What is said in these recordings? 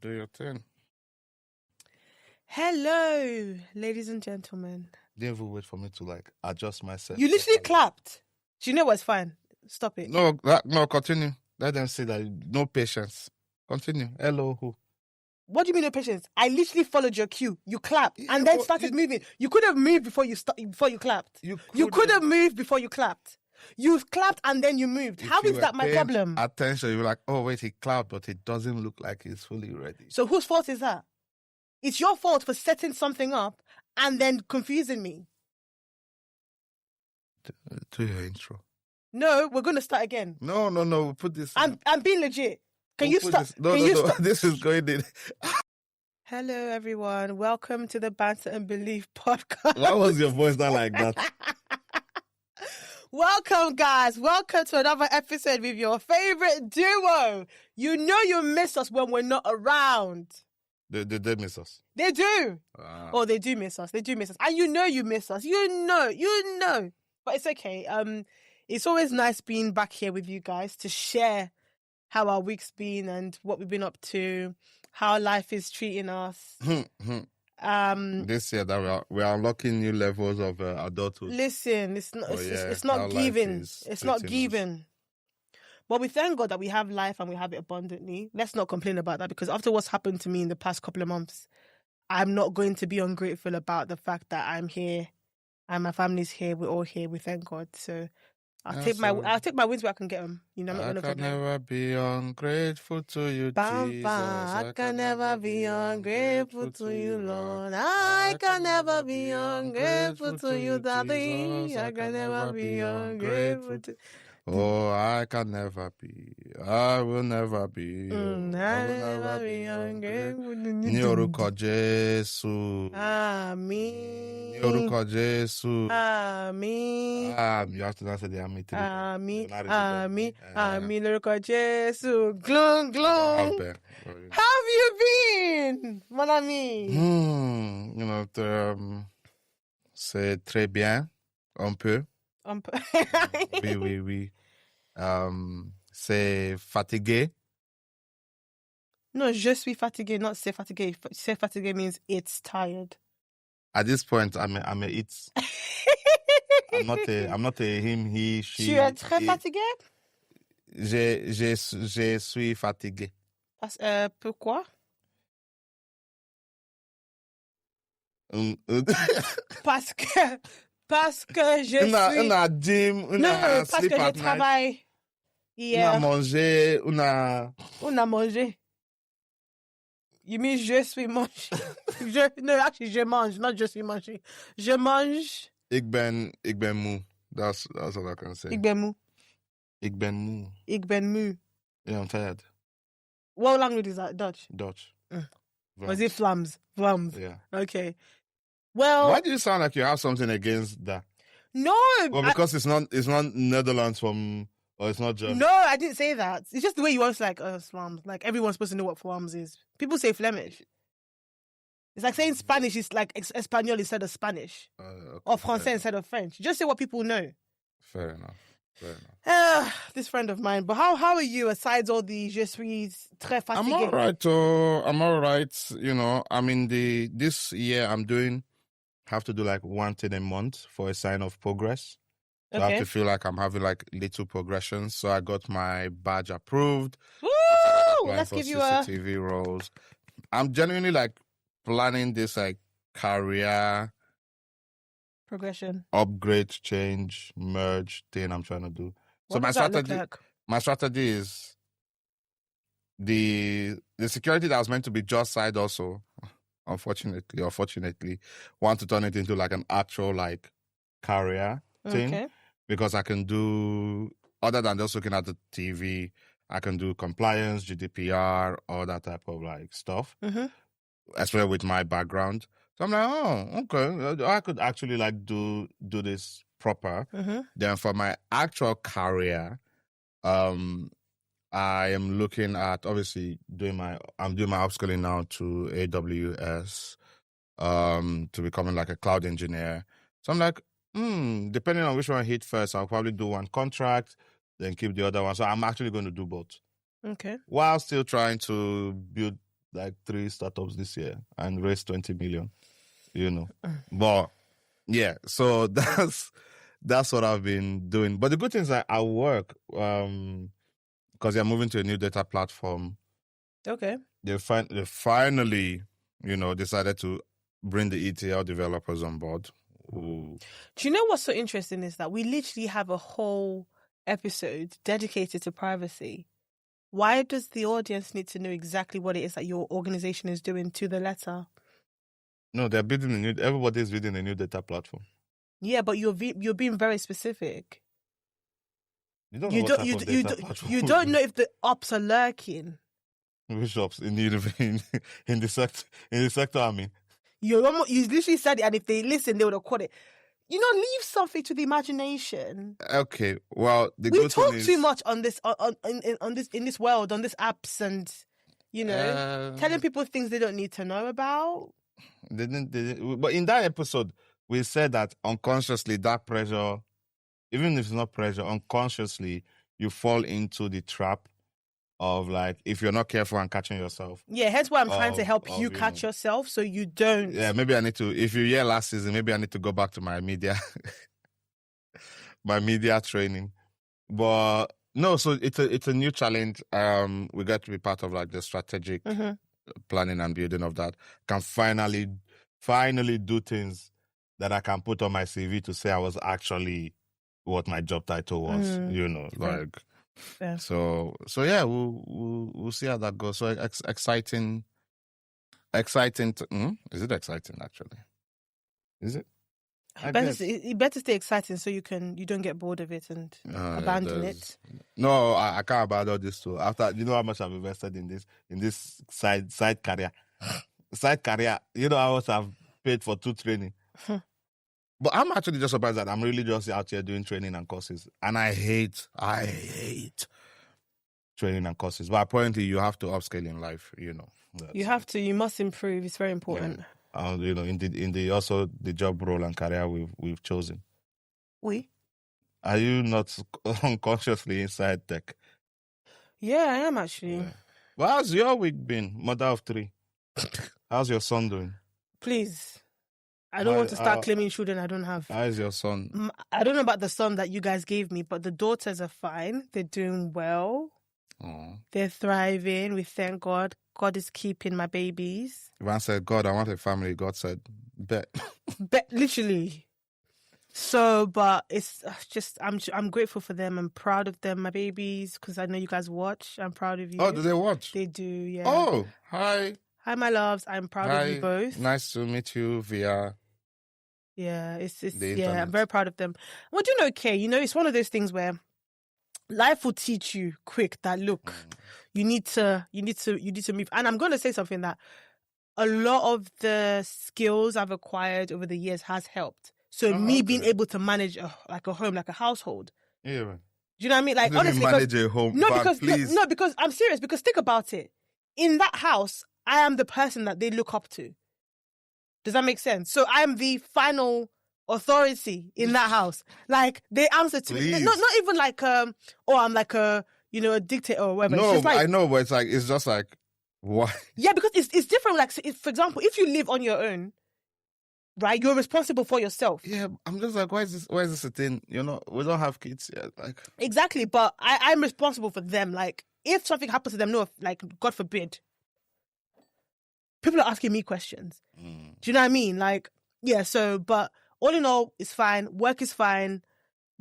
Do your thing. Hello, ladies and gentlemen. Didn't even wait for me to adjust myself. You literally clapped. Do you know what's fine? Stop it. No, continue. Let them say that no patience. Continue. Hello, who? What do you mean no patience? I literally followed your cue. You clapped and then started moving. You could have moved before you clapped. You could have moved before you clapped. You clapped and then you moved. How is that my problem? Attention, you're like, oh wait, he clapped, but it doesn't look like he's fully ready. So whose fault is that? It's your fault for setting something up and then confusing me. Do your intro. No, we're going to start again. No. We'll put this. I'm being legit. Can you start? No. This is going in. Hello, everyone. Welcome to the Banter and Belief podcast. Why was your voice not like that? Welcome, guys. Welcome to another episode with your favorite duo. You know you miss us when we're not around. They miss us. They do. Oh, they do miss us. They do miss us. And you know you miss us. You know. But it's okay. It's always nice being back here with you guys to share how our week's been and what we've been up to, how life is treating us. This year that we are unlocking new levels of adulthood. Listen, it's not giving. It's not giving. But we thank God that we have life and we have it abundantly. Let's not complain about that, because after what's happened to me in the past couple of months, I'm not going to be ungrateful about the fact that I'm here and my family's here. We're all here. We thank God. So I'll take my wins where I can get them. You know, I'm not going to complain. I can never be ungrateful to you, Jesus. I can never be ungrateful to you, Lord. I can never be ungrateful to you, Daddy. I can never be ungrateful to you. Oh, I can never be. I will never be. I will never be ungrateful. Ní orúkọ Jésù. Àmín. Ní orúkọ Jésù. Àmín. You have to answer the Àmín. Àmín. Lórúkọ Jésù. Glung, glung. How have you been, mon ami? C'est très bien. Un peu. Oui. C'est fatigué. No, je suis fatigué, not c'est fatigué. C'est fatigué means it's tired. At this point, I'm a it. I'm not a him, he, she. Tu es très fatigué? Je suis fatigué. Pourquoi? Parce que je suis... On a gym, on a parce sleep que je at travaille night. hier. On a mangé, On a mangé. You mean je suis mangé? No, actually, je mange, not je suis mangé. Je mange. Ik ben moe. That's all I can say. Ik ben moe. Ik ben moe. Ik ben moe. Yeah, I'm tired. What language is that? Dutch? Was it Vlaams? Vlaams. Yeah. Okay. Well, why do you sound like you have something against that? No. Well, because it's not Netherlands or it's not German. No, I didn't say that. It's just the way you always Vlaams. Like everyone's supposed to know what Vlaams is. People say Flemish. It's like saying Spanish is like Espanol instead of Spanish. Okay, or Francais instead of French. Just say what people know. Fair enough. This friend of mine. But how are you aside all the je suis très fatigué? I'm all right. You know, I mean, this year have to do like one thing a month for a sign of progress. So I have to feel like I'm having like little progressions. So I got my badge approved. Woo! Let's give you CCTV roles. I'm genuinely like planning this like career progression, upgrade, change, merge thing I'm trying to do. What does that look like? My strategy is the security that was meant to be just side also, unfortunately, want to turn it into like an actual like career thing. Because I can do, other than just looking at the TV, I can do compliance, GDPR, all that type of like stuff, especially with my background. So I'm like, oh, okay, I could actually like do this proper. Then for my actual career, I am looking at obviously I'm doing my upskilling now to AWS, to becoming like a cloud engineer. So I'm like, depending on which one I hit first, I'll probably do one contract, then keep the other one. So I'm actually going to do both. Okay. While still trying to build like 3 startups this year and raised 20 million, But yeah, so that's what I've been doing. But the good thing is that I work, because they're moving to a new data platform. Okay. They finally, decided to bring the ETL developers on board. Ooh. Do you know what's so interesting is that we literally have a whole episode dedicated to privacy. Why does the audience need to know exactly what it is that your organization is doing to the letter? No, they're building everybody's building a new data platform. Yeah, but you're being very specific. You don't know you don't know if the ops are lurking. Which ops in the sector? I mean, you literally said it, and if they listen, they would have caught it. Leave something to the imagination. Okay, well, we talk too much on this in this world, on these apps, and telling people things they don't need to know about. But in that episode, we said that unconsciously that pressure, even if it's not pressure, unconsciously you fall into the trap of like, if you're not careful and catching yourself. Yeah, hence why I'm trying to help you catch yourself so you don't. Yeah, maybe I need to, if you hear last season, maybe I need to go back to my media training. But no, so it's a new challenge. We got to be part of like the strategic planning and building of that. Can finally do things that I can put on my CV to say I was actually what my job title was, like. Yeah. So yeah, we'll see how that goes. So exciting. Is it exciting actually? Is it? You better stay exciting so you don't get bored of it and abandon it. No, I can't abandon this too. After how much I've invested in this side career. Side career, how much I've paid for 2 training. But I'm actually just surprised that I'm really just out here doing training and courses. And I hate training and courses. But apparently you have to upscale in life, You have to. You must improve. It's very important. Yeah. In the also the job role and career we've chosen. Are you not unconsciously inside tech? Yeah, I am actually. Yeah. Well, how's your week been? Mother of 3. How's your son doing? Please. I don't want to start claiming children I don't have. How is your son? I don't know about the son that you guys gave me, but the daughters are fine. They're doing well. Aww. They're thriving. We thank God. God is keeping my babies. Ivan said, God, I want a family. God said, bet. Bet, literally. So, but it's just, I'm grateful for them. I'm proud of them, my babies, because I know you guys watch. I'm proud of you. Oh, do they watch? They do, yeah. Oh, hi. Hi, my loves. I'm proud of you both. Nice to meet you via. Yeah, I'm very proud of them. We're doing okay. It's one of those things where life will teach you quick that look, you need to move. And I'm going to say something that a lot of the skills I've acquired over the years has helped. So being able to manage a home, like a household. Yeah. Do you know what I mean? Like, honestly, manage a home. No, because I'm serious. Because think about it. In that house, I am the person that they look up to. Does that make sense? So I am the final authority in that house. Like, they answer to me. Not even like I'm like a dictator or whatever. No, I know, but it's just like, why? Yeah, because it's different. Like, for example, if you live on your own, right, you're responsible for yourself. Yeah, I'm just like, why is this a thing? We don't have kids yet. Like, exactly, but I'm responsible for them. Like, if something happens to them, like, God forbid, people are asking me questions. Do you know what I mean? Like, yeah, so, but all in all, it's fine. Work is fine.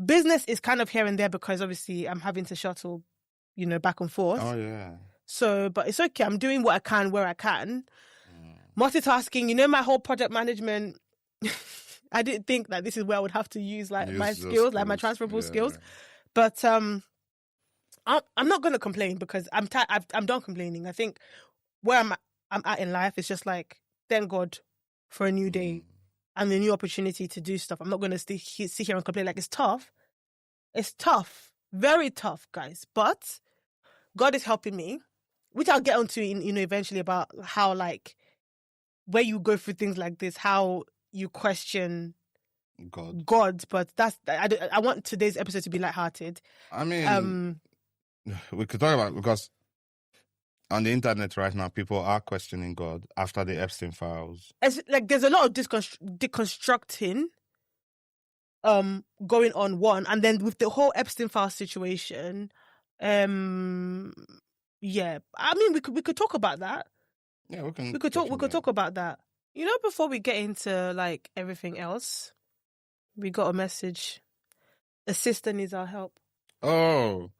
Business is kind of here and there because obviously I'm having to shuttle, back and forth. Oh, yeah. So, but it's okay. I'm doing what I can where I can. Multitasking, my whole project management, I didn't think that this is where I would have to use my skills, like my transferable skills. But I'm not going to complain because I'm done complaining. I think where I'm at in life is just like, thank God for a new day and the new opportunity to do stuff. I'm not going to sit here and complain. Like, it's tough. It's tough. Very tough, guys. But God is helping me, which I'll get onto eventually about how, like, where you go through things like this, how you question God. But I want today's episode to be lighthearted. I mean, we could talk about it because on the internet right now, people are questioning God after the Epstein files. It's like there's a lot of deconstructing going on, one, and then with the whole Epstein file situation, yeah, I mean we could talk about that. Yeah, we could talk about that. You know, before we get into like everything else, we got a message. A sister needs our help. Oh,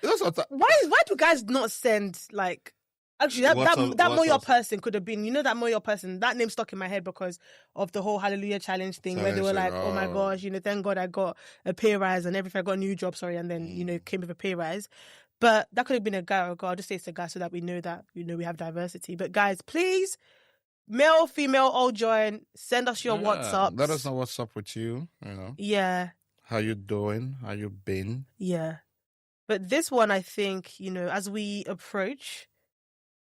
why do guys not send like? Actually, that Moyo person could have been, you know, that Moyo person, that name stuck in my head because of the whole Hallelujah Challenge thing where they were like, oh my gosh, you know, thank God I got a pay rise and everything. I got a new job, and then, you know, it came with a pay rise. But that could have been a guy or a girl. I'll just say it's a guy so that we know that, you know, we have diversity. But guys, please, male, female, all join. Send us your WhatsApps. Let us know what's up with you, you know. Yeah. How you doing? How you been? Yeah. But this one, I think, you know, as we approach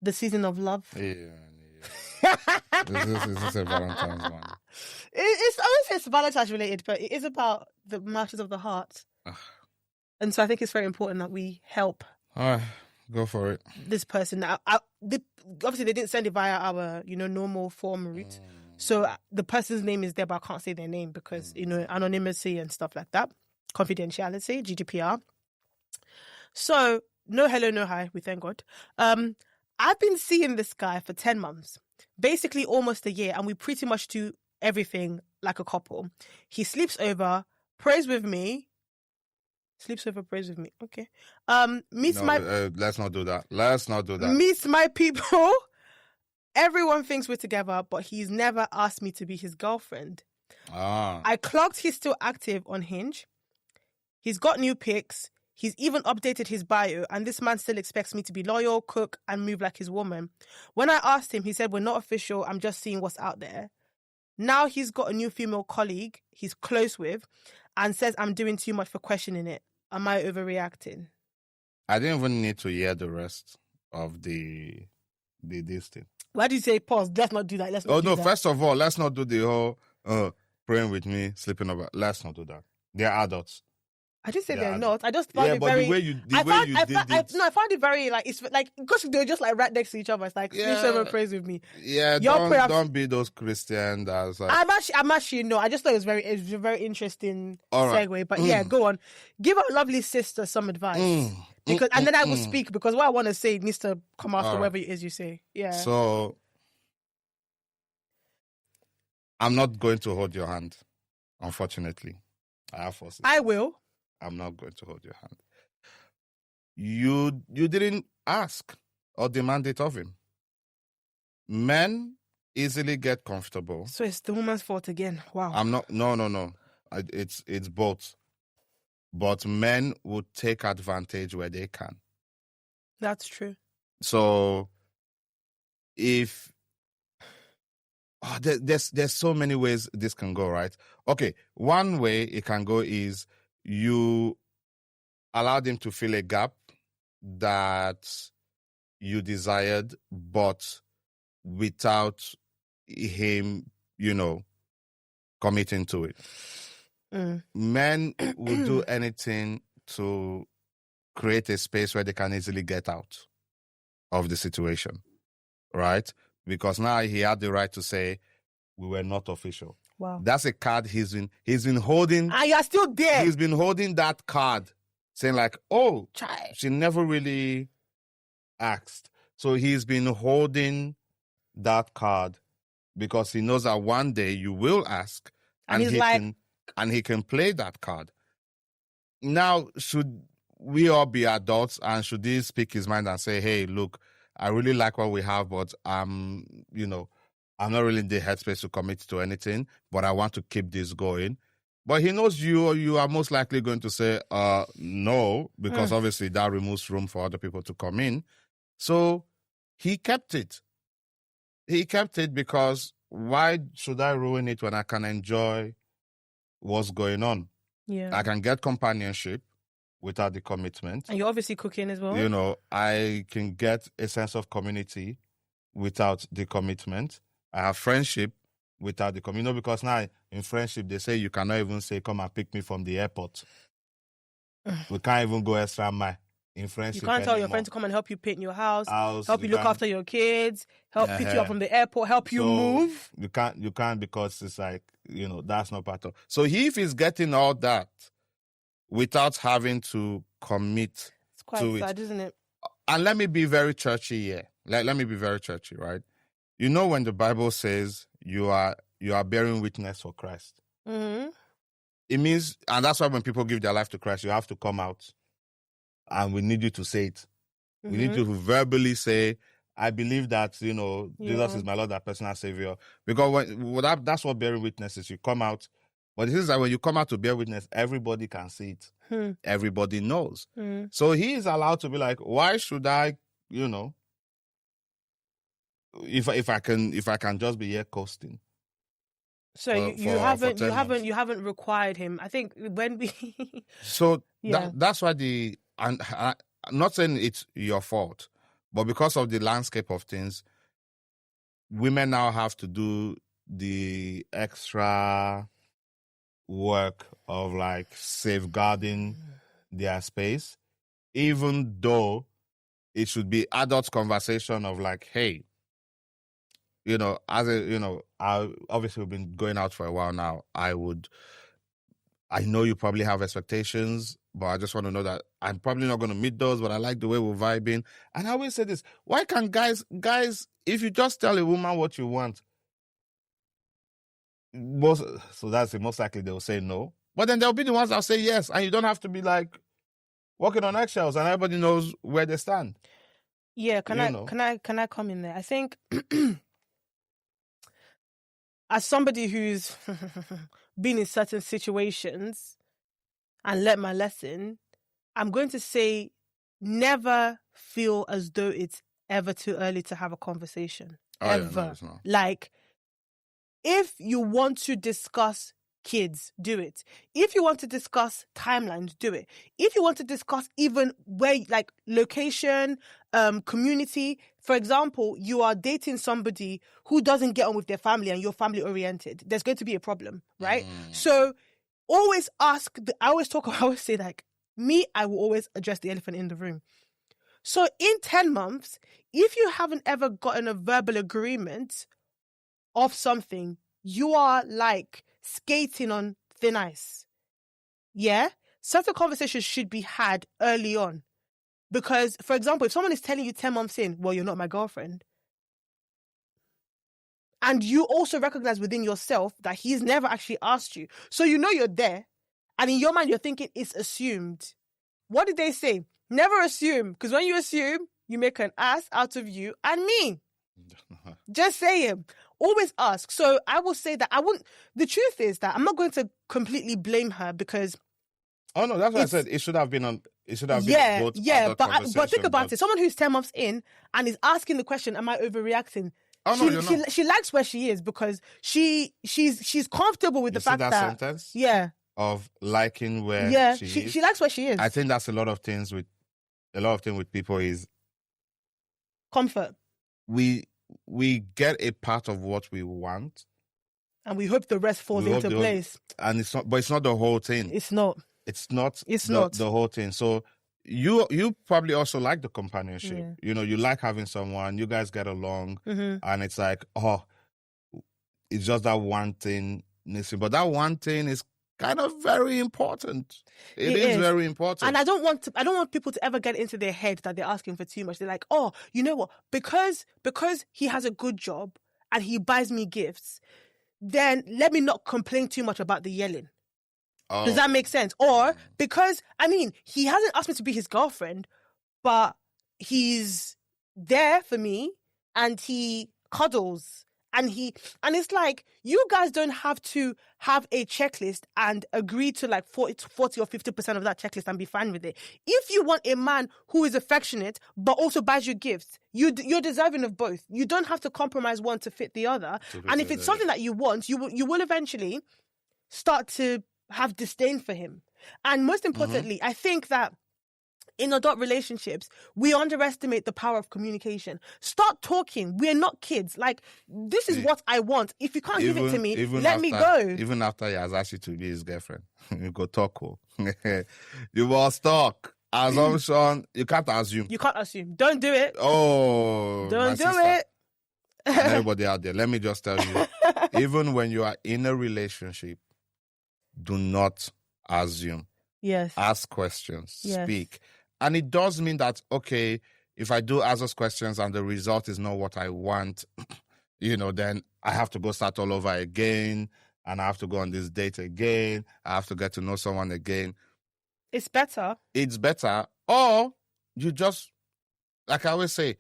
the season of love. Yeah. This is a Valentine's one. I wouldn't say it's Valentine's related, but it is about the matters of the heart. And so I think it's very important that we help. All right, go for it. This person. Now, obviously, they didn't send it via our, you know, normal form route. So the person's name is there, but I can't say their name because, you know, anonymity and stuff like that. Confidentiality, GDPR. So, no hello, no hi, we thank God. I've been seeing this guy for 10 months, basically almost a year, and we pretty much do everything like a couple. He sleeps over, prays with me. Sleeps over, prays with me. Okay. Let's not do that. Meets my people. Everyone thinks we're together, but he's never asked me to be his girlfriend. I clocked he's still active on Hinge. He's got new pics. He's even updated his bio, and this man still expects me to be loyal, cook, and move like his woman. When I asked him, he said, we're not official, I'm just seeing what's out there. Now he's got a new female colleague he's close with and says I'm doing too much for questioning it. Am I overreacting? I didn't even need to hear the rest of this thing. Why do you say pause? Let's not do that. First of all, let's not do the whole praying with me, sleeping over. Let's not do that. They're adults. I didn't say they're not. I just found it very. I found it very like it's like because they're just like right next to each other. It's like sleeps over, prays with me. Yeah, don't be those Christians that's like. I'm actually no. I just thought it was a very interesting segue. But yeah, go on. Give our lovely sister some advice because and then I will speak because what I want to say needs to come after whatever it is you say. Yeah. So I'm not going to hold your hand, unfortunately. I have forces. I will. I'm not going to hold your hand. You didn't ask or demand it of him. Men easily get comfortable. So it's the woman's fault again. Wow. I'm not. No. It's both. But men would take advantage where they can. That's true. So if there's so many ways this can go, right? Okay, one way it can go is you allowed him to fill a gap that you desired, but without him, you know, committing to it. Men will do anything to create a space where they can easily get out of the situation, right? Because now he had the right to say, we were not official. Wow. That's a card he's been holding. And you're still there. He's been holding that card, saying like, oh, she never really asked. So he's been holding that card because he knows that one day you will ask and he can play that card. Now, should we all be adults and should he speak his mind and say, hey, look, I really like what we have, but I'm not really in the headspace to commit to anything, but I want to keep this going. But he knows you are most likely going to say no, because obviously that removes room for other people to come in. So he kept it. He kept it because why should I ruin it when I can enjoy what's going on? Yeah, I can get companionship without the commitment. And you're obviously cooking as well. You know, I can get a sense of community without the commitment. I have friendship without the commitment. You know, because now in friendship, they say you cannot even say, come and pick me from the airport. We can't even go extra mile. influence. You can't tell your friend to come and help you paint your house, help you look after your kids, help pick you up from the airport, help you move. You can't because it's like, that's not part of. So if he's getting all that without having to commit it's quite sad, isn't it? And let me be very churchy here. Let me be very churchy, right? When the Bible says you are bearing witness for Christ, it means, and that's why when people give their life to Christ, you have to come out. And we need you to say it. We need you to verbally say, I believe that, Jesus is my Lord and personal Savior. Because that's what bearing witness is. You come out. But it is that when you come out to bear witness, everybody can see it. Everybody knows. So he is allowed to be like, why should I, if I can just be here coasting. So you haven't required him. I think when we So that's why I'm not saying it's your fault, but because of the landscape of things, women now have to do the extra work of like safeguarding their space, even though it should be adult conversation of like, hey, obviously we've been going out for a while now. I know you probably have expectations, but I just want to know that I'm probably not going to meet those, but I like the way we're vibing. And I always say this, why can't guys, if you just tell a woman what you want, most likely they'll say no. But then there'll be the ones that'll say yes, and you don't have to be like walking on eggshells, and everybody knows where they stand. Yeah, can I come in there? I think as somebody who's been in certain situations and learnt my lesson, I'm going to say never feel as though it's ever too early to have a conversation. Ever. Yeah, no, it's not. Like, if you want to discuss kids, do it. If you want to discuss timelines, do it. If you want to discuss even where, like, location, community. For example, you are dating somebody who doesn't get on with their family and you're family oriented. There's going to be a problem, right? So always ask. I always say, like, I will always address the elephant in the room. So in 10 months, if you haven't ever gotten a verbal agreement of something, you are like skating on thin ice. Yeah? Certain conversations should be had early on. Because, for example, if someone is telling you 10 months in, well, you're not my girlfriend, and you also recognize within yourself that he's never actually asked you, so you're there, and in your mind you're thinking it's assumed. What did they say? Never assume, because when you assume, you make an ass out of you and me. Just saying. Always ask. So I will say that the truth is that I'm not going to completely blame her because... Oh no, that's what I said. It should have been both. But think about it. Someone who's 10 months in and is asking the question, am I overreacting? Oh no, you're not. She likes where she is because she's comfortable with the fact that sentence? Yeah. Of liking where she is. She likes where she is. I think that's a lot of things with people is comfort. We get a part of what we want, and we hope the rest falls into place. And it's not the whole thing. It's not the whole thing. So you probably also like the companionship. Yeah. You like having someone, you guys get along, and it's like, it's just that one thing missing. But that one thing is kind of very important. It is very important. And I don't want people to ever get into their head that they're asking for too much. They're like, oh, you know what? Because he has a good job and he buys me gifts, then let me not complain too much about the yelling. Oh. Does that make sense? Or because, he hasn't asked me to be his girlfriend, but he's there for me and he cuddles. And it's like, you guys don't have to have a checklist and agree to like 40 or 50% of that checklist and be fine with it. If you want a man who is affectionate but also buys you gifts, you're deserving of both. You don't have to compromise one to fit the other. And if it's something that you want, you will eventually start to have disdain for him. And most importantly, I think that in adult relationships, we underestimate the power of communication. Start talking. We're not kids. Like, this is what I want. If you can't give it to me, let me go. Even after he has asked you to be his girlfriend, you go talk. You must talk. Assumption, you can't assume. You can't assume. Don't do it. Oh, don't do it. And everybody out there, let me just tell you, even when you are in a relationship, do not assume. Yes. Ask questions. Yes. Speak. And it does mean that, okay, if I do ask those questions and the result is not what I want, then I have to go start all over again, and I have to go on this date again. I have to get to know someone again. It's better. It's better. Or you just, like I always say,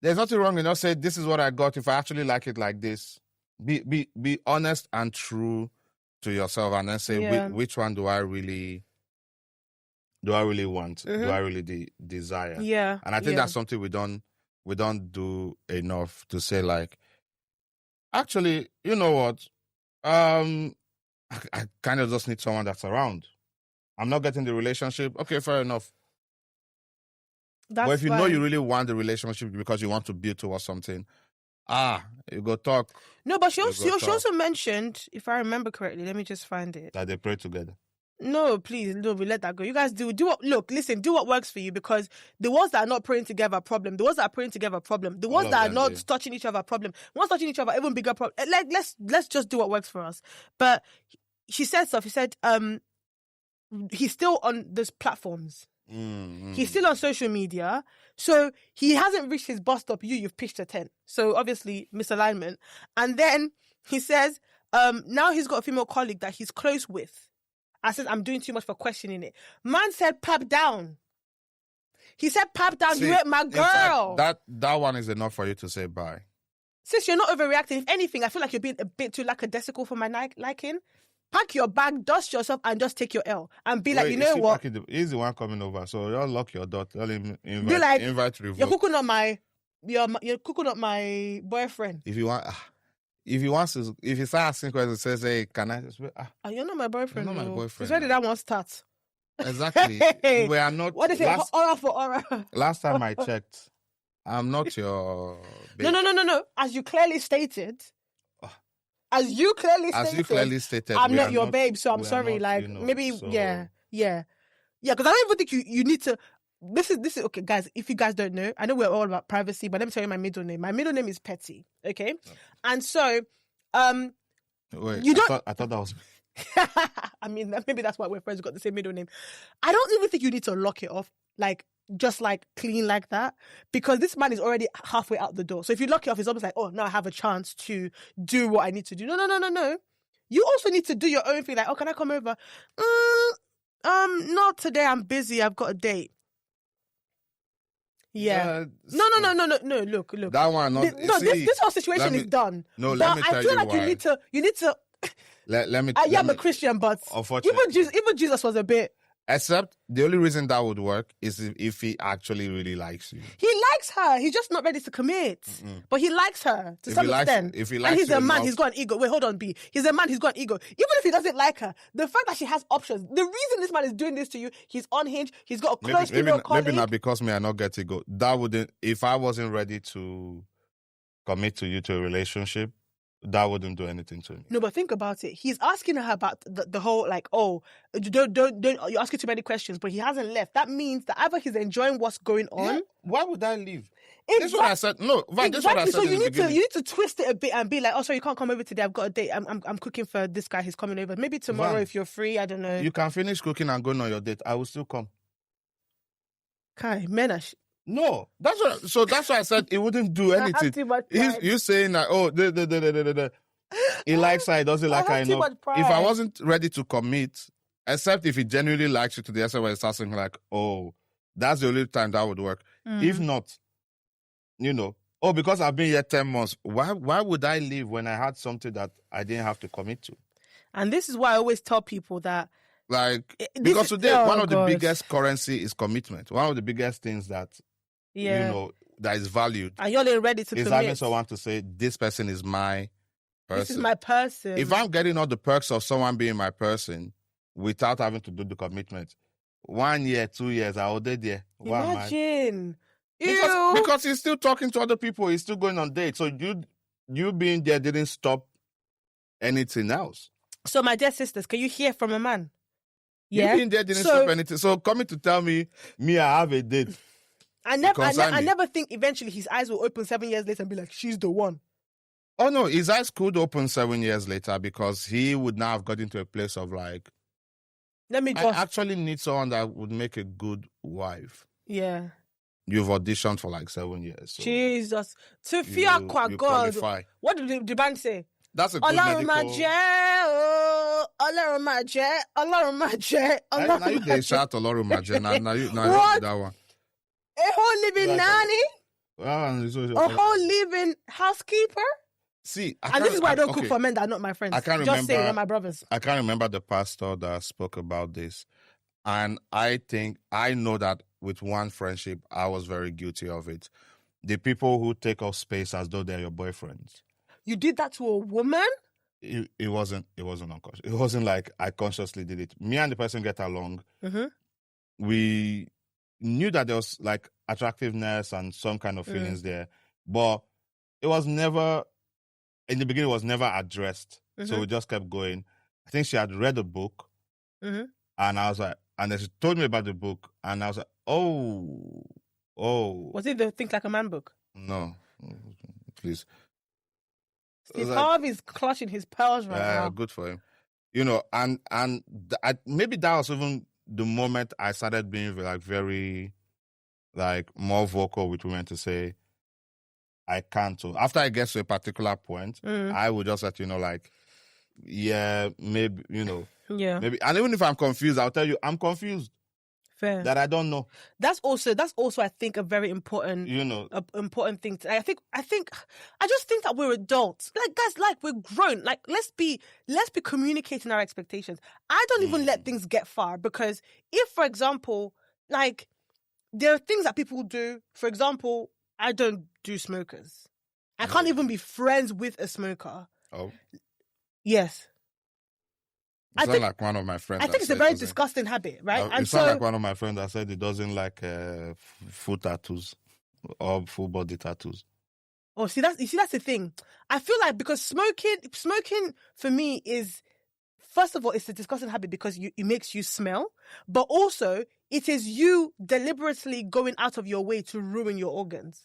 there's nothing wrong in say, this is what I got. If I actually like it like this, be honest and true to yourself, and then say, which one do I really want? Mm-hmm. Do I really desire? Yeah. And I think that's something we don't do enough to say, like, actually, you know what? I kind of just need someone that's around. I'm not getting the relationship. Okay, fair enough. But if you know you really want the relationship because you want to build towards something, you go talk. No, but she also mentioned, if I remember correctly, let me just find it. That they pray together. No, please, no, we let that go. You guys do what works for you, because the ones that are not praying together, problem. The ones that are praying together, problem. The ones that are not touching each other, problem. The ones touching each other, even bigger problem. Let's just do what works for us. But she said stuff. He said, he's still on those platforms. Mm-hmm. He's still on social media. So he hasn't reached his bus stop. You've pitched a tent. So obviously misalignment. And then he says, now he's got a female colleague that he's close with. I said, I'm doing too much for questioning it. Man said, pap down. He said, pap down. You ain't my girl. Fact, that one is enough for you to say bye. Sis, you're not overreacting. If anything, I feel like you're being a bit too lackadaisical for my liking. Pack your bag, dust yourself, and just take your L. And be like, you know what? He's the one coming over, so you'll lock your door. Tell him, invite revoke. You're cooking up my boyfriend. If he starts asking questions, says, hey, can I just... you're not my boyfriend. You're not my boyfriend. Where did that one start? Exactly. We are not... What is it? Aura for aura. Last time I checked, I'm not your babe. No. As you clearly stated... As you clearly stated, I'm not your babe, so I'm sorry. Not, maybe, so... yeah. Because I don't even think you need to. This is okay, guys. If you guys don't know, I know we're all about privacy, but let me tell you my middle name. My middle name is Petty. Okay, and so, wait, you don't. I thought that was. I mean, maybe that's why we're friends. We've got the same middle name. I don't even think you need to lock it off, just clean like that, because this man is already halfway out the door. So if you lock it off, it's almost like, oh, now I have a chance to do what I need to do. No. You also need to do your own thing. Like, oh, can I come over? Not today. I'm busy. I've got a date. Yeah. No. Look. That one. This whole situation is done. No, let me tell you why. You need to. Let me. I am a Christian, but even Jesus was a bit. Except the only reason that would work is if he actually really likes you. He likes her. He's just not ready to commit. Mm-mm. But he likes her to some extent. If he likes and he's a man, he's got an ego. Wait, hold on, B. He's a man, he's got an ego. Even if he doesn't like her, the fact that she has options, the reason this man is doing this to you, he's unhinged, he's got a close female colleague. Maybe not because me, I not get ego. That wouldn't, if I wasn't ready to commit to you to a relationship, that wouldn't do anything to me. No, but think about it. He's asking her about the whole, don't, you're asking too many questions, but he hasn't left. That means that either he's enjoying what's going on. Yeah. Why would I leave? That's what I said. No, that's what I said. So you need to twist it a bit and be like, oh, sorry, you can't come over today. I've got a date. I'm cooking for this guy. He's coming over. Maybe tomorrow if you're free. I don't know. You can finish cooking and go on your date. I will still come. Kai, men are... No, that's why I said it wouldn't do anything. You saying that he likes her, he doesn't like her enough. If I wasn't ready to commit, except if he genuinely likes you to the extent where it's asking that's the only time that would work. If not, because I've been here 10 months, why would I leave when I had something that I didn't have to commit to? And this is why I always tell people that because today one of the biggest currency is commitment. One of the biggest things that that is valued. And you're not ready to commit. Is having someone to say, this person is my person. This is my person. If I'm getting all the perks of someone being my person without having to do the commitment, 1 year, 2 years, I will be there. Imagine. Because he's still talking to other people. He's still going on dates. So you being there didn't stop anything else. So my dear sisters, can you hear from a man? Yeah. You being there didn't stop anything. So coming to tell me I have a date. I never think eventually his eyes will open 7 years later and be like, she's the one. Oh no, his eyes could open 7 years later because he would now have got into a place of like, I actually need someone that would make a good wife. Yeah. You've auditioned for like 7 years. So Jesus. To fear God. Qualify. What did the band say? That's a good medical... Now you they shout Olorun now you that one. A whole living nanny? A whole living housekeeper? See, and this is why I don't cook for men that are not my friends. I can't remember. Just saying, they're my brothers. I can't remember the pastor that spoke about this. And I know that with one friendship, I was very guilty of it. The people who take up space as though they're your boyfriends. You did that to a woman? It wasn't unconscious. It wasn't like I consciously did it. Me and the person get along. Mm-hmm. We knew that there was like attractiveness and some kind of feelings there. But it was never, in the beginning, it was never addressed. Mm-hmm. So we just kept going. I think she had read a book. Mm-hmm. And I was like, and then she told me about the book. And I was like, oh. Was it the Think Like a Man book? No. Please. Steve Harvey's clutching his pearls right now. Good for him. You know, and maybe that was even the moment I started being like very, like more vocal with women to say, I can't. So after I get to a particular point, I would just let you know, like, yeah, maybe, you know. Yeah. Maybe. And even if I'm confused, I'll tell you, I'm confused. Fair. That I don't know. That's also I think a very important, important thing. I just think that we're adults. Like guys, like we're grown. Like let's be communicating our expectations. I don't even let things get far because if, for example, like there are things that people do. For example, I don't do smokers. I can't even be friends with a smoker. Oh. Yes. It's not like one of my friends. I think it's a very disgusting habit, right? It's not like one of my friends that said he doesn't like full tattoos or full body tattoos. Oh, that's the thing. I feel like because smoking for me is, first of all, it's a disgusting habit because it makes you smell, but also it is you deliberately going out of your way to ruin your organs.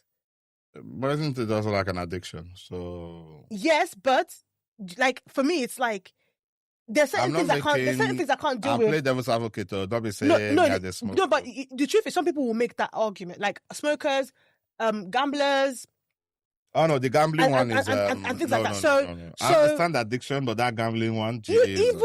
But isn't it also like an addiction? So yes, but like for me, it's like. There's certain things I can't do with. I'll play devil's advocate, though. Don't be saying no, but the truth is, some people will make that argument. Like smokers, gamblers. Oh no, the gambling one is and things like that. So I understand addiction, but that gambling one, even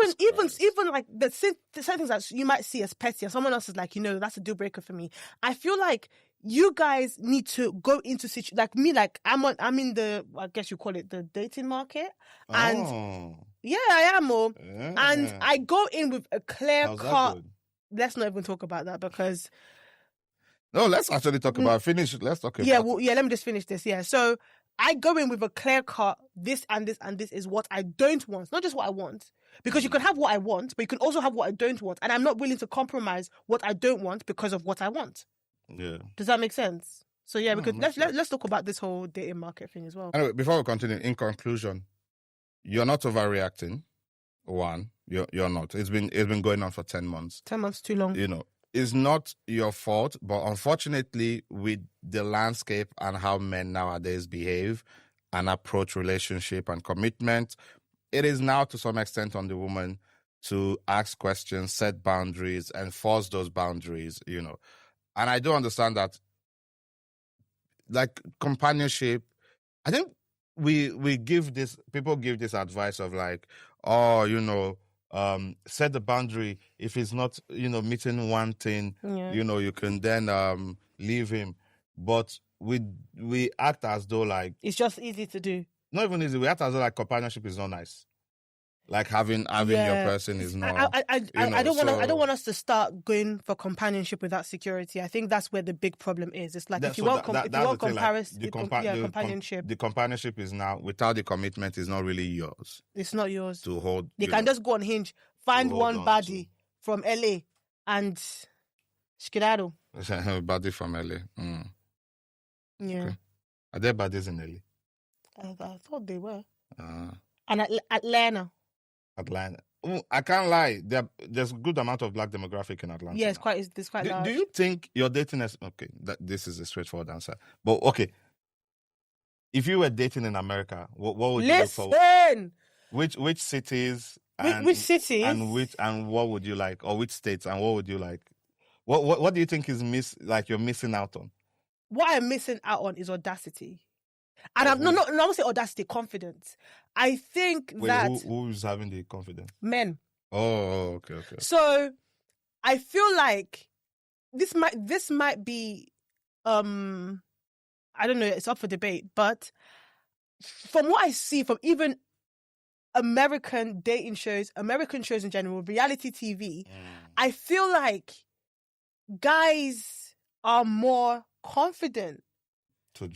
like the certain things that you might see as petty, and someone else is like, that's a deal breaker for me. I feel like you guys need to go into like me. Like I'm in the, I guess you call it the dating market, and. Yeah, I am. Yeah. And I go in with a clear cut. Let's not even talk about that because. No, let's actually talk about finish. Let's talk about. Yeah, let me just finish this. Yeah, so I go in with a clear cut. This and this and this is what I don't want, not just what I want. Because you can have what I want, but you can also have what I don't want, and I'm not willing to compromise what I don't want because of what I want. Yeah. Does that make sense? So yeah, because let's talk about this whole dating market thing as well. Anyway, before we continue, in conclusion. You're not overreacting. One, you're not. It's been going on for 10 months. 10 months too long. It's not your fault, but unfortunately, with the landscape and how men nowadays behave and approach relationship and commitment, it is now to some extent on the woman to ask questions, set boundaries, enforce those boundaries. And I do understand that, like companionship, I think. People give this advice of like, set the boundary. If he's not, meeting one thing, you can then leave him. But we act as though like it's just easy to do. Not even easy. We act as though like companionship is not nice. Like having your person is not. I don't want us to start going for companionship without security. I think that's where the big problem is. It's like if you want companionship, the companionship is now without the commitment is not really yours. It's not yours to hold. They can just go on Hinge, find one baddie from LA, and skedaddle. Baddie from LA. Yeah. Okay. Are there baddies in LA? I thought they were. And Atlanta. Atlanta. I can't lie. There's a good amount of black demographic in Atlanta. Yeah, it's quite large. Do you think your dating is okay? This is a straightforward answer. But okay, if you were dating in America, what would you look for? Which cities? Which cities? And what would you like? Or which states? And what would you like? What do you think is you're missing out on? What I'm missing out on is audacity. And I'm not say audacity, confidence. I think that who's having the confidence? Men. Oh, okay. So I feel like this might be I don't know, it's up for debate, but from what I see from even American dating shows, American shows in general, reality TV, I feel like guys are more confident to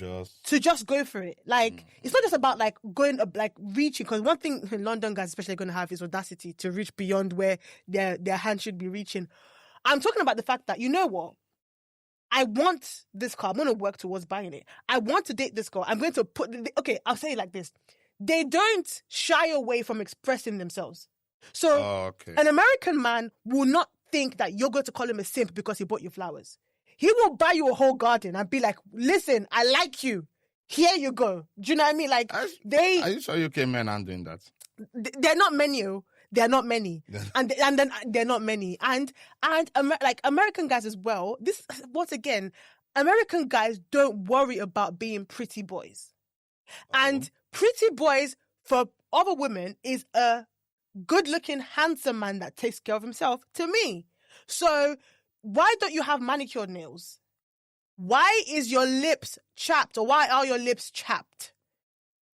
just go for it. Like it's not just about like going like reaching, because one thing in London guys especially going to have is audacity to reach beyond where their hand should be reaching. I'm talking about the fact that, you know what, I want this car, I'm going to work towards buying it. I want to date this girl, I'm going to I'll say it like this. They don't shy away from expressing themselves. So an American man will not think that you're going to call him a simp because he bought you flowers. He will buy you a whole garden and be like, listen, I like you. Here you go. Do you know what I mean? Like, are you sure UK men aren't doing that? They're not many. They're not many. and then they're not many. And like American guys as well. This, once again, American guys don't worry about being pretty boys. And pretty boys for other women is a good-looking, handsome man that takes care of himself, to me. So why don't you have manicured nails? Why is your lips chapped, or why are your lips chapped?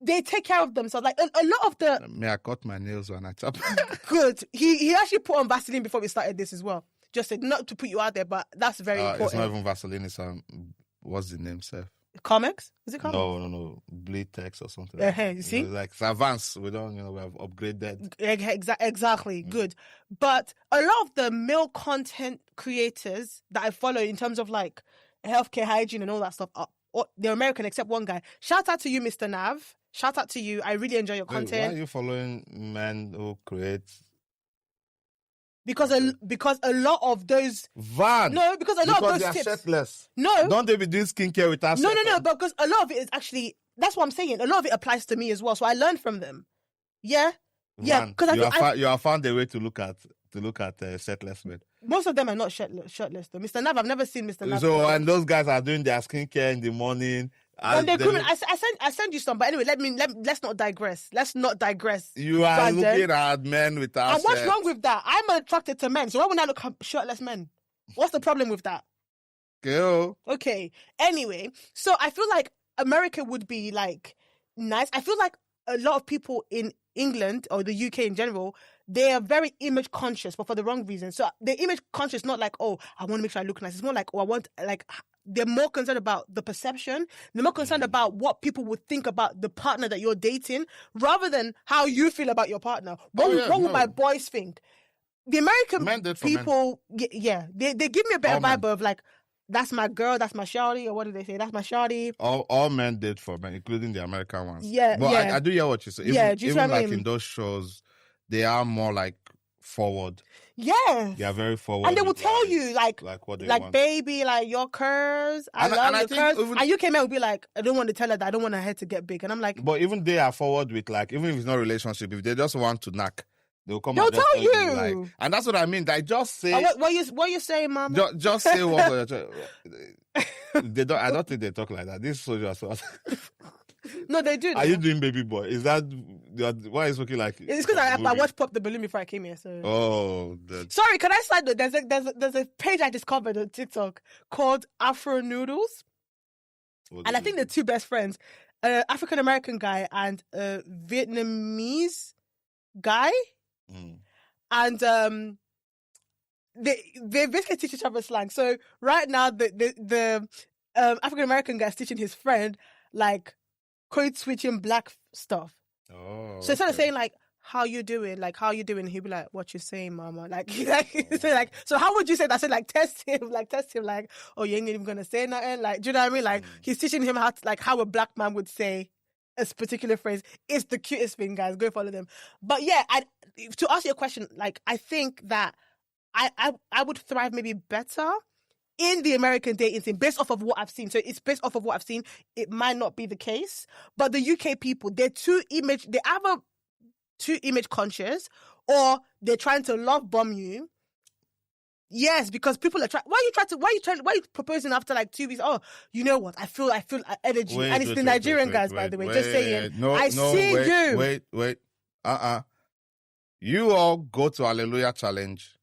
They take care of themselves. Like a lot of the... May I cut my nails when I chop? Good. He actually put on Vaseline before we started this as well. Just said, not to put you out there, but that's very important. It's not even Vaseline. It's what's the name, Seth? Comex? Is it Comex? No. Bleed-Tex or something. You see? Like it's advanced. We don't, we have upgraded. Exactly. Good. But a lot of the male content creators that I follow in terms of like healthcare, hygiene and all that stuff, they're American except one guy. Shout out to you, Mr. Nav. Shout out to you. I really enjoy your content. Why are you following men who create... Because a lot of those because a lot of those they are tips, shirtless. No, don't they be doing skincare with us? No, but because a lot of it is actually, that's what I'm saying. A lot of it applies to me as well, so I learned from them. Yeah. Because you have found a way to look at shirtless men. Most of them are not shirtless though. Mr. Nav, I've never seen Mr. Nav. So and those guys are doing their skincare in the morning. And I send you some, but anyway, let's not digress. You are looking at men without. And what's wrong with that? I'm attracted to men, so why wouldn't I look at shirtless men? What's the problem with that? Girl. Okay. Anyway, so I feel like America would be like nice. I feel like a lot of people in England or the UK in general, they are very image conscious, but for the wrong reason. So they're image conscious, not like, oh, I want to make sure I look nice. It's more like, oh, I want like. They're more concerned about the perception. They're more concerned about what people would think about the partner that you're dating, rather than how you feel about your partner. What would my boys think? The American people, they give me a better vibe of like, that's my girl, that's my shawty, or what do they say? That's my shawty. All men date for men, including the American ones. Yeah, but I do hear what you say. Even like in those shows, they are more like forward. Yeah, they are very forward, and they will tell you like what they like want. Baby, like your curves, I love your curves. And UK men will be like, I don't want to tell her that I don't want her head to get big, and I'm like, but even they are forward with like, even if it's not a relationship, if they just want to knock, they'll tell you. Like, and that's what I mean. They just say what you saying, Mama? Just say what they don't. I don't think they talk like that. This soldiers. No, they do. Are you doing baby boy? Is that why it's looking like? It's because I watched Pop the Balloon before I came here. So sorry, can I slide? There's a page I discovered on TikTok called Afro Noodles, and I think they're two best friends, African American guy and a Vietnamese guy, and they basically teach each other slang. So right now the African American guy is teaching his friend like code switching black stuff. Oh. So instead of saying like, how you doing? Like, how you doing? He'll be like, what you saying, mama? Like, so how would you say that? I said, like, test him, like, oh, you ain't even gonna say nothing. Like, do you know what I mean? Like, he's teaching him how a black man would say, a particular phrase. It's the cutest thing, guys. Go follow them. But yeah, to answer your question, like, I think that I would thrive maybe better in the American dating scene based off of what I've seen. So it's based off of what I've seen. It might not be the case, but the UK people, they're either too image conscious, or they're trying to love bomb you. Yes, because people are trying. Why are you proposing after like 2 weeks? Oh, you know what? I feel energy, and it's the Nigerian guys, by the way. Just saying. Wait. You all go to Hallelujah Challenge.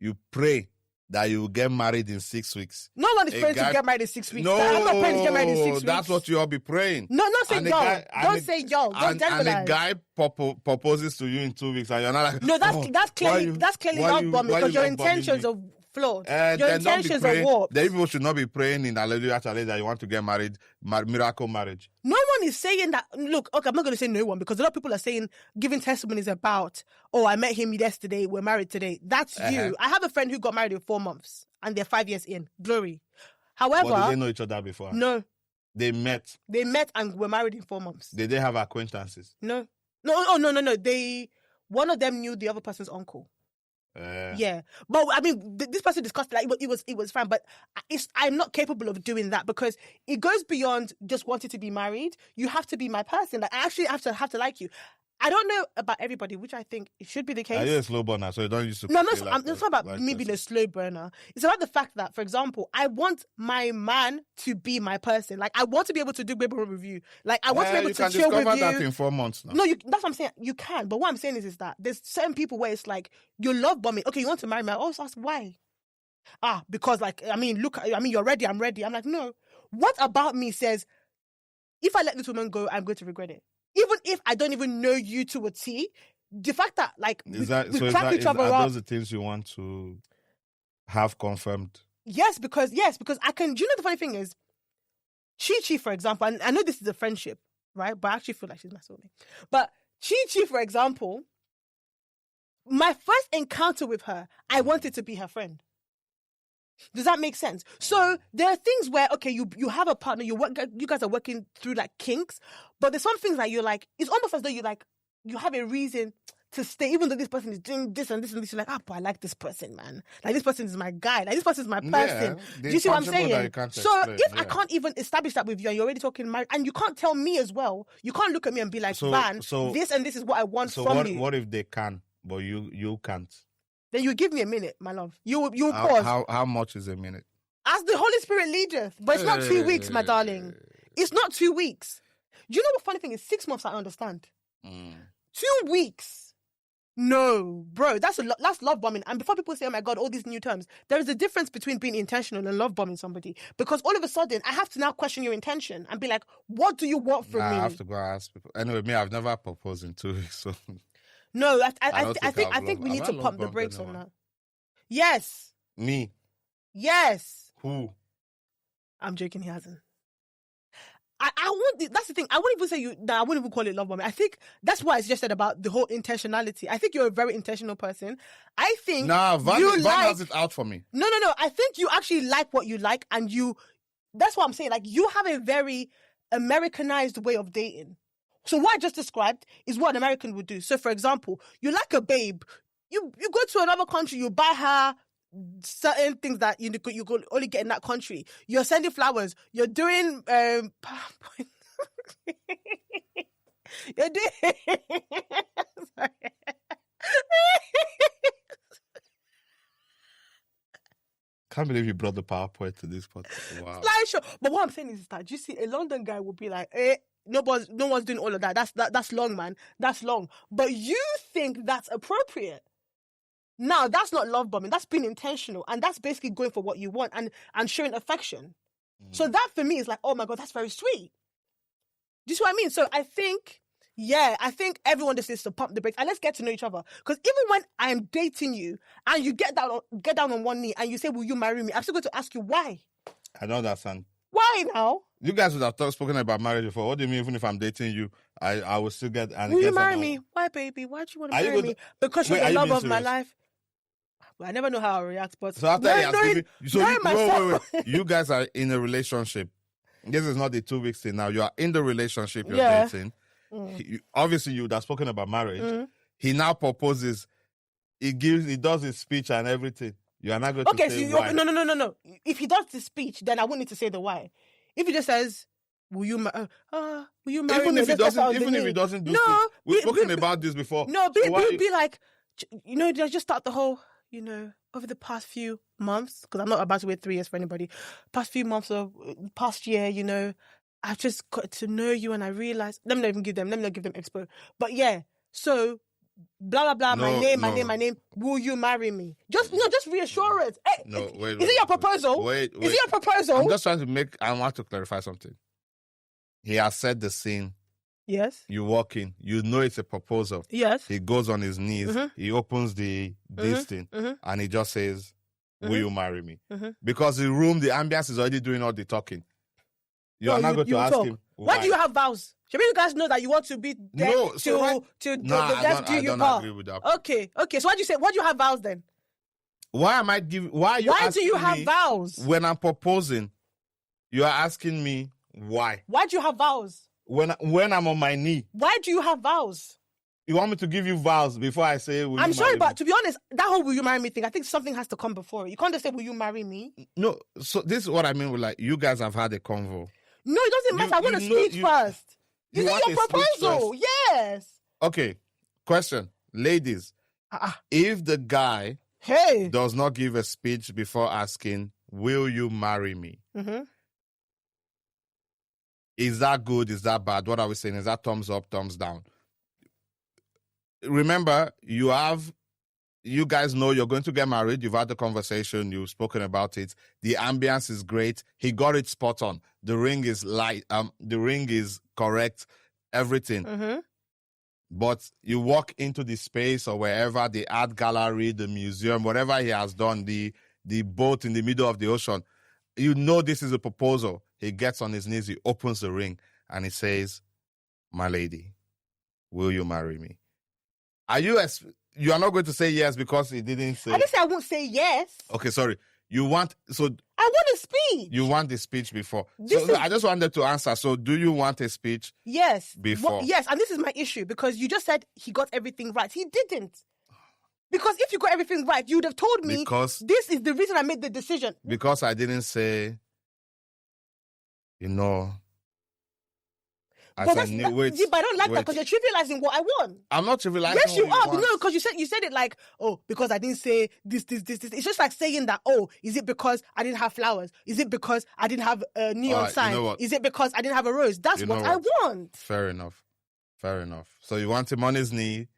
You pray that you will get married in 6 weeks. No one is praying to get married in 6 weeks. No, I'm not praying to get married in 6 weeks. That's what you all be praying. No, not say y'all. Don't say y'all. Don't generalize. And a guy proposes to you in 2 weeks, and you're not like, no, that's clearly love bombing, because your intentions are flawed. Your intentions are warped. The people should not be praying in Hallelujah Challenge that you want to get married, miracle marriage. No one is saying that. Look, okay, I'm not going to say no one, because a lot of people are saying, giving testimonies about, oh, I met him yesterday, we're married today. That's you. I have a friend who got married in 4 months, and they're 5 years in. Glory. However, but did they know each other before? No. They met and were married in 4 months. Did they have acquaintances? No. One of them knew the other person's uncle. Yeah, but I mean, this person discussed it, like it was fine, but I'm not capable of doing that, because it goes beyond just wanting to be married. You have to be my person. Like, I actually have to like you. I don't know about everybody, which I think it should be the case. Are you a slow burner? So you don't use to. No, it's not about me being a slow burner. It's about the fact that, for example, I want my man to be my person. Like, I want to be able to do baby with you. Like, I want to be able to chill with you. You can discover that in 4 months now. No, that's what I'm saying. You can, but what I'm saying is that there's certain people where it's like, you love bombing. Okay, you want to marry me? I always ask why. Because you're ready. I'm ready. I'm like, no. What about me says, if I let this woman go, I'm going to regret it. Even if I don't even know you to a T, the fact that, like, we crack each other up. Are those the things you want to have confirmed? Yes, because I can. Do you know the funny thing is, Chi, for example, and I know this is a friendship, right? But I actually feel like she's my soulmate. But Chi, for example, my first encounter with her, I wanted to be her friend. Does that make sense? So there are things where, okay, you have a partner, you guys are working through like kinks, but there's some things that you're like, it's almost as though you have a reason to stay, even though this person is doing this and this and this. You're like, but I like this person, man. Like, this person is my guy. Like, this person is my person. Do you see what I'm saying? I can't even establish that with you, and you're already talking marriage, and you can't tell me as well. You can't look at me and be like, this and this is what I want from you. So what if they can, but you can't? Then you give me a minute, my love. You pause. How much is a minute? As the Holy Spirit leadeth. But it's not 2 weeks, my darling. It's not 2 weeks. Do you know what funny thing is? 6 months, I understand. 2 weeks. No, bro, that's love bombing. And before people say, oh my God, all these new terms, there is a difference between being intentional and love bombing somebody. Because all of a sudden, I have to now question your intention and be like, what do you want from me? I have to go ask people. Anyway, I've never proposed in 2 weeks, so... No, I think we need to pump the brakes on that. Yes. Me? Yes. Who? I'm joking, he hasn't. That's the thing. I wouldn't even say I wouldn't even call it love bombing. I think that's what I just said about the whole intentionality. I think you're a very intentional person. I think Van has it out for me. No. I think you actually like what you like, and that's what I'm saying. Like, you have a very Americanized way of dating. So what I just described is what an American would do. So, for example, you like a babe. You go to another country, you buy her certain things that you could only get in that country. You're sending flowers. You're doing PowerPoint. You're doing... Sorry. Can't believe you brought the PowerPoint to this podcast. Wow. Slideshow. But what I'm saying is that, you see, a London guy would be like, no one's doing all of that. That's long, man. That's long. But you think that's appropriate. Now, that's not love bombing. That's being intentional. And that's basically going for what you want and showing affection. So that, for me, is like, oh my God, that's very sweet. Do you see what I mean? So I think everyone just needs to pump the brakes and let's get to know each other. Because even when I am dating you and you get down on one knee and you say, will you marry me? I'm still going to ask you why. I don't understand. Why now? You guys would have spoken about marriage before. What do you mean, even if I'm dating you, I will still get... Will you marry me? Why, baby? Why do you want to marry me? Because you're the love of my life. Well, I never know how I react, but... So after wait. You guys are in a relationship. this is not the 2 weeks thing now. You are in the relationship, you're dating. Obviously, you would have spoken about marriage. He now proposes. He does his speech and everything. You are not going to say why. No. If he does the speech, then I wouldn't need to say the why. If he just says, will you marry me? If he doesn't do speech. We've spoken about this before. No, be like, just start the whole, over the past few months, because I'm not about to wait 3 years for anybody, past few months or past year, I've just got to know you and I realized, let me not give them expo. But yeah, so blah, blah, blah, my name, will you marry me? Just reassurance. Hey, is it your proposal? Wait. Is it your proposal? I'm just trying to I want to clarify something. He has set the scene. Yes. You walk in. You know it's a proposal. Yes. He goes on his knees. He opens this thing. And he just says, will you marry me? Because the ambience is already doing all the talking. You are not going to ask him. Why do you have vows? Should you guys know that you want to be there the death do you part? Agree with that. Okay. So why do you have vows then? Why do you have vows? When I'm proposing, you are asking me why. Why do you have vows? When I'm on my knee. Why do you have vows? You want me to give you vows before I say will you I'm sorry, marry but me? to be honest, that whole will you marry me thing, I think something has to come before it. You can't just say will you marry me? No, so this is what I mean with you guys have had a convo. No, it doesn't matter. I want a speech first. Is it your proposal? Yes. Okay. Question. Ladies, if the guy does not give a speech before asking, will you marry me? Is that good? Is that bad? What are we saying? Is that thumbs up, thumbs down? Remember, you guys know you're going to get married. You've had the conversation. You've spoken about it. The ambience is great. He got it spot on. The ring is light. The ring is correct. Everything. But you walk into the space or wherever, the art gallery, the museum, whatever he has done, the boat in the middle of the ocean. You know this is a proposal. He gets on his knees. He opens the ring and he says, my lady, will you marry me? You are not going to say yes because he didn't say. I didn't say I won't say yes. Okay, sorry. I want a speech. You want the speech before. I just wanted to answer. So do you want a speech? Yes. Before? Yes, and this is my issue because you just said he got everything right. He didn't. Because if you got everything right, you would have told me this is the reason I made the decision. Because I didn't say, But I don't like that because you're trivializing what I want. I'm not trivializing. Yes, you are. No, because you said it like, because I didn't say this. It's just like saying that. Is it because I didn't have flowers? Is it because I didn't have a neon sign? Is it because I didn't have a rose? That's what I want. Fair enough. So you want him on his knees.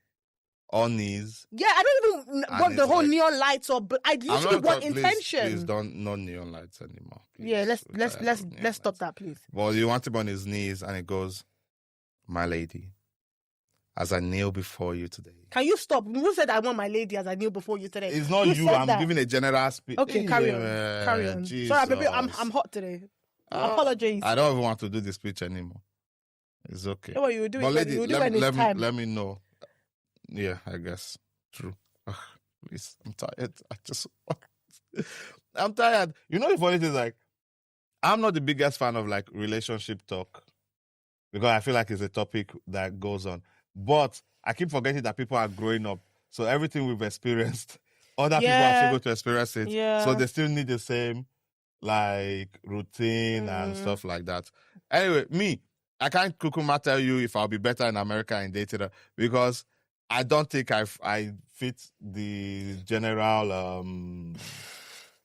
Yeah, I don't even want the whole neon lights but I literally want intention. Please don't no neon lights anymore. Please. Yeah, let's stop that, please. Well, you want him on his knees, and it goes, my lady, as I kneel before you today. Can you stop? Who said I want my lady as I kneel before you today? It's not you. I'm giving a general speech. Okay, carry on. Jesus. Sorry, baby, I'm hot today. Apologies. I don't even want to do the speech anymore. It's okay. What you do it? Lady, let me know. Yeah, I guess. True. Please, I'm tired. I'm tired. The funny thing is, I'm not the biggest fan of, relationship talk because I feel like it's a topic that goes on. But I keep forgetting that people are growing up. So everything we've experienced, other people are still going to experience it. Yeah. So they still need the same, routine and stuff like that. Anyway, I can't kukuma tell you if I'll be better in America and dating her because I don't think I fit the general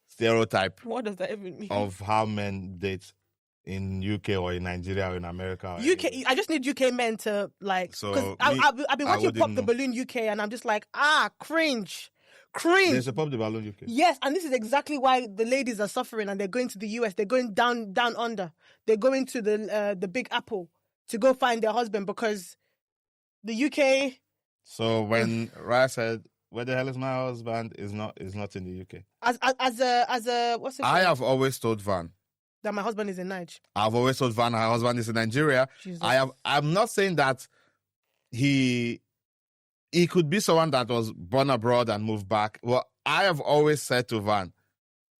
stereotype. What does that even mean? Of how men date in UK or in Nigeria or in America. UK, I just need UK men to because I've been watching Pop the Balloon UK and I'm just cringe. There's a Pop the Balloon UK. Yes, and this is exactly why the ladies are suffering and they're going to the US. They're going down under. They're going to the Big Apple to go find their husband because the UK. So when Raya said, "Where the hell is my husband?" is not in the UK. As a what's it called? I have always told Van that my husband is in Nigeria. I've always told Van her husband is in Nigeria. Jesus. I'm not saying that he could be someone that was born abroad and moved back. Well, I have always said to Van,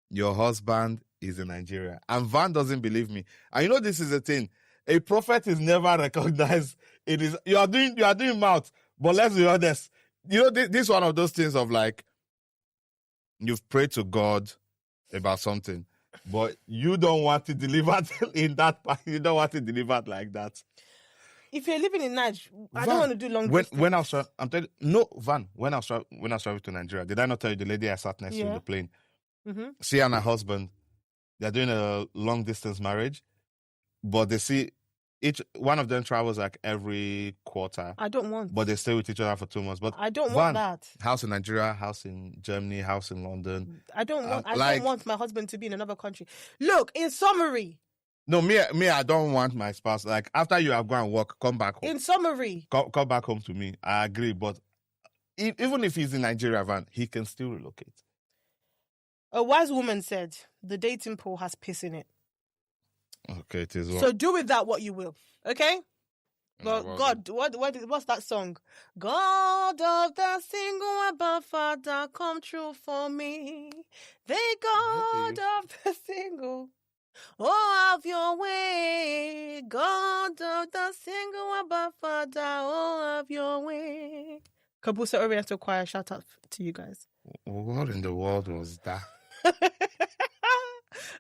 your husband is in Nigeria. And Van doesn't believe me. And you know, this is the thing. A prophet is never recognized. You are doing mouth, but let's be honest. You know, this is one of those things of like, you've prayed to God about something, but you don't want it delivered in that. You don't want it delivered like that. If you're living in Nigeria, I don't want to do long distance. When I was, I'm telling you, no, Van. When I was traveling to Nigeria, did I not tell you the lady I sat next to in the plane? Mm-hmm. She and her husband, they're doing a long distance marriage, but they see one of them travels like every quarter. I don't want. But they stay with each other for 2 months. But I don't want that. House in Nigeria, house in Germany, house in London. I don't want my husband to be in another country. Look, in summary. No, me, I don't want my spouse. Like, after you have gone and work, come back home. In summary. Come back home to me. I agree. But even if he's in Nigeria, Van, he can still relocate. A wise woman said, the dating pool has piss in it. Okay, it is. So do with that what you will. Okay? Well, God, what's that song? God of the single above Father, come true for me. The God of the single. Oh, have your way. God of the single above Father, oh, have your way. Kabusa Oriental Choir, shout out to you guys. What in the world was that?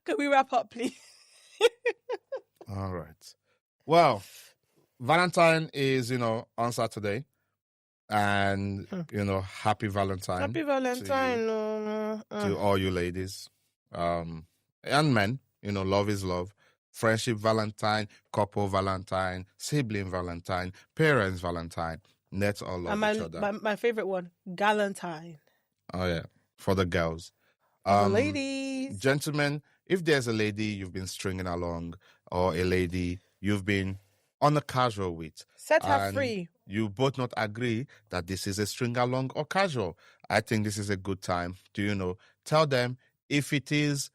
Can we wrap up, please? All right. Well, Valentine is, on Saturday. And, happy Valentine. Happy Valentine. To all you ladies. And men. Love is love. Friendship Valentine, couple Valentine, sibling Valentine, parents Valentine. Let's all love each other. My favorite one, Galentine. Oh, yeah. For the girls. The ladies. Gentlemen, if there's a lady you've been stringing along or a lady you've been on a casual with. Set her free. You both not agree that this is a string along or casual. I think this is a good time to, tell them if it is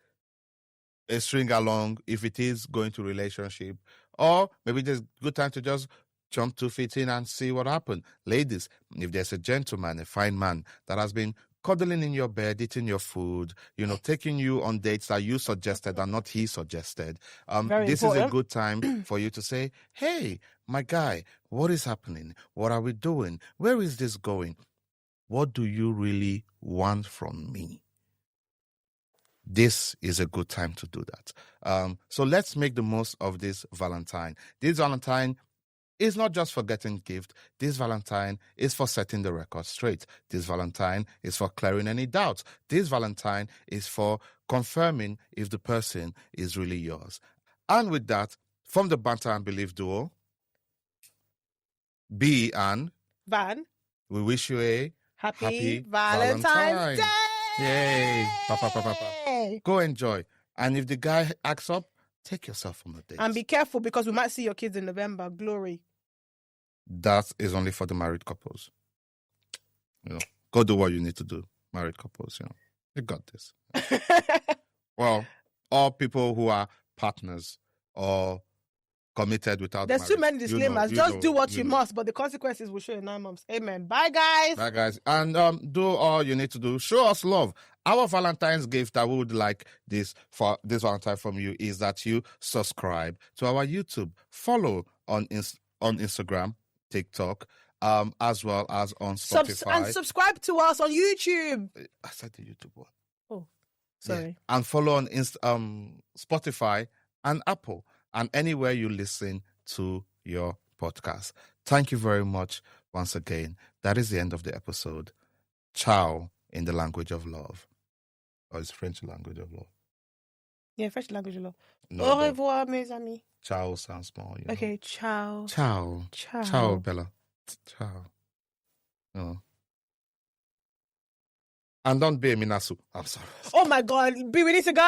a string along, if it is going to relationship, or maybe there's a good time to just jump 2 feet in and see what happens. Ladies, if there's a gentleman, a fine man that has been cuddling in your bed, eating your food, taking you on dates that you suggested and not he suggested, this is a good time for you to say, hey, my guy, what is happening? What are we doing? Where is this going? What do you really want from me? This is a good time to do that. So let's make the most of this Valentine. This Valentine is not just for getting gift. This Valentine is for setting the record straight. This Valentine is for clearing any doubts. This Valentine is for confirming if the person is really yours. And with that, from the Banter and Believe duo, B and Van, we wish you a happy Valentine's Day. Yay. Pa. Go enjoy. And if the guy acts up, take yourself on the date. And be careful because we might see your kids in November. Glory. That is only for the married couples. Go do what you need to do. Married couples, you got this. Well, all people who are partners or committed without There's marriage, too many disclaimers. Just do what you must, but the consequences will show in 9 months. Amen. Bye, guys. Bye, guys. And do all you need to do. Show us love. Our Valentine's gift that we would like this Valentine from you is that you subscribe to our YouTube, follow on Instagram, TikTok, as well as on Spotify. And subscribe to us on YouTube. I said the YouTube one. Oh, sorry. Yeah. And follow on Spotify and Apple and anywhere you listen to your podcast. Thank you very much once again. That is the end of the episode. Ciao in the language of love. Or it's French language of love. Yeah, French language of love. No, Au revoir, mes amis. Ciao sounds more. Okay, ciao. Ciao. Ciao. Ciao, Bella. Ciao. No. And don't be a Minasu. I'm sorry. Oh my God. We need to go.